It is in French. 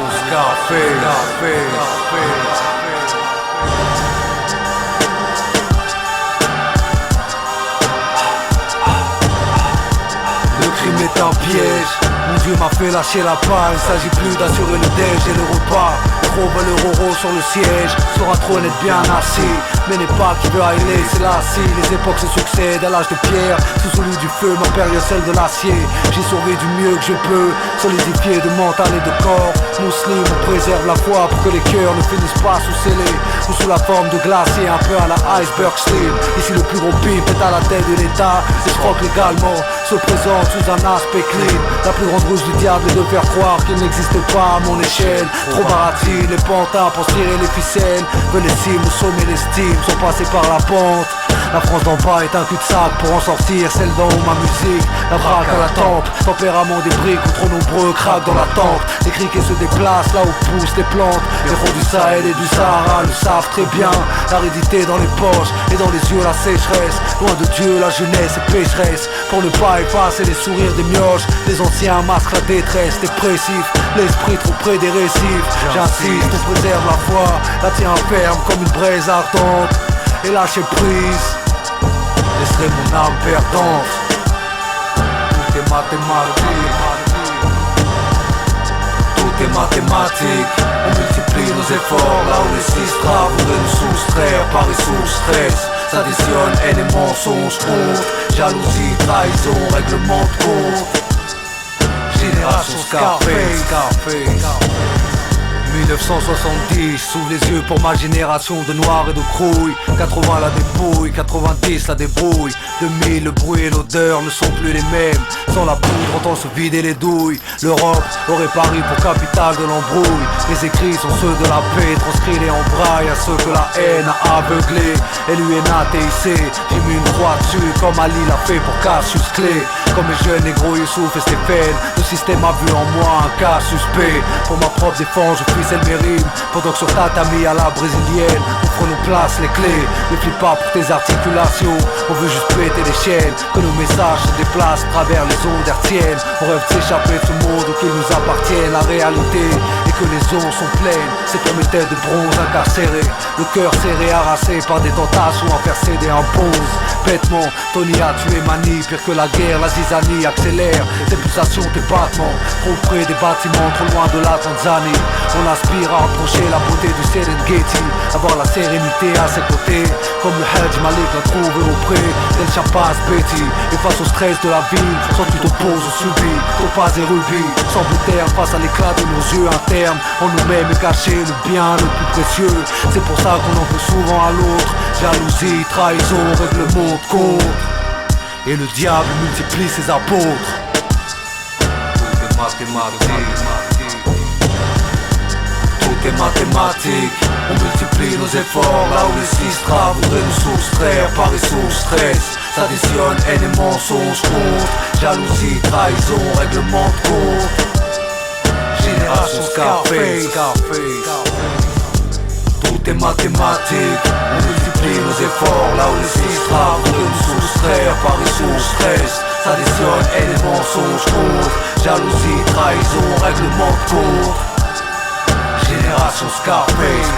Génération Scarface. Le crime est un piège. Mon Dieu m'a fait lâcher la paille. Il s'agit plus d'assurer le déj et le repas. Trop veut le roro sur le siège. Sur un trône être bien assis. Mais n'est pas qui veut aller, c'est l'assis. Les époques se succèdent à l'âge de pierre. Sous celui du feu, ma période celle de l'acier. J'ai sauvé du mieux que je peux, solidifié de mental et de corps. Musulman, on préserve la foi pour que les cœurs ne finissent pas sous scellés ou sous la forme de glacier, un peu à la iceberg slim. Ici le plus gros pimp est à la tête de l'état. Et je crois que légalement se présente sous un aspect clean. La plus grande ruse du diable est de faire croire qu'il n'existe pas à mon échelle. Trop baratine, les pantins pour tirer les ficelles. Veulent les cimes, au sommet l'estime sont passés par la pente. La France d'en bas est un cul-de-sac pour en sortir, celle d'en haut ma musique. La braque à la tempe, tempérament des briques ou trop nombreux craquent dans la tente. Les criquets se déplacent là où poussent les plantes. Les ronds du Sahel et du Sahara le savent très bien. L'aridité dans les poches et dans les yeux la sécheresse. Loin de Dieu la jeunesse est pécheresse. Pour ne pas effacer les sourires des mioches, les anciens masquent la détresse dépressif. L'esprit trop près des récifs. J'insiste, on préserve la foi, la tient ferme comme une braise ardente. Et lâcher prise, laisserai mon âme perdante. Tout est mathématique. Tout est mathématique. On multiplie nos efforts là où les six voudraient nous soustraire. Paris sous stress, s'additionne haine et mensonges, honte, jalousie, trahison, règlement de compte. Génération Scarface. 1970, s'ouvre les yeux pour ma génération de noirs et de crouilles. 80 la dépouille, 90 la débrouille. 2000 le bruit et l'odeur ne sont plus les mêmes. Sans la poudre entend se vider les douilles. L'Europe aurait pari pour capitale de l'embrouille. Les écrits sont ceux de la paix, transcrits en braille à ceux que la haine a aveuglés. LUNATIC, j'ai mis une croix dessus comme Ali l'a fait pour Cassius Clay. Comme les jeunes négros Youssouf et Stéphane, le système a vu en moi un cas suspect. Pour ma propre défense je puisselle mes rimes. Pendant que sur tatami à la brésilienne nous prenons place les clés. Ne flippe pas pour tes articulations, on veut juste péter les chaînes. Que nos messages se déplacent à travers les ondes hertziennes. On rêve de s'échapper de ce monde ou qu'il nous appartienne. La réalité est que les ondes sont pleines. C'est comme une tête de bronze incarcérée. Le cœur serré, harassé par des tentations à faire céder un bonze. Bêtement, Tony a tué Mani. Pire que la guerre, la zizanie accélère tes pulsations, tes battements. Trop près des bâtiments, trop loin de la Tanzanie. On aspire à approcher la beauté du Serengeti. Avoir la sérénité à ses côtés. Comme le Hajj Malik l'a trouvé auprès d'El Chapas Betty. Et face au stress de la vie, sans tu t'opposes ou subis. Topaz et rubis, sans bout d'air face à l'éclat de nos yeux internes. En nous-mêmes est caché le bien le plus précieux. C'est pour ça qu'on en veut souvent à l'autre. Jalousie, trahison, règlement de compte. Et le diable multiplie ses apôtres. Tout est mathématique. Tout est mathématique. On multiplie nos efforts là où les six voudraient nous soustraire. Paris sous stress, s'additionne haine et mensonges, honte, jalousie, trahison, règlement de compte. Génération Scarface. Tout est mathématique. On multiplie nos efforts là où les six voudraient nous soustraire. Paris sous stress, s'additionne haine et mensonges, honte, jalousie, trahison, règlement de compte. Génération Scarface.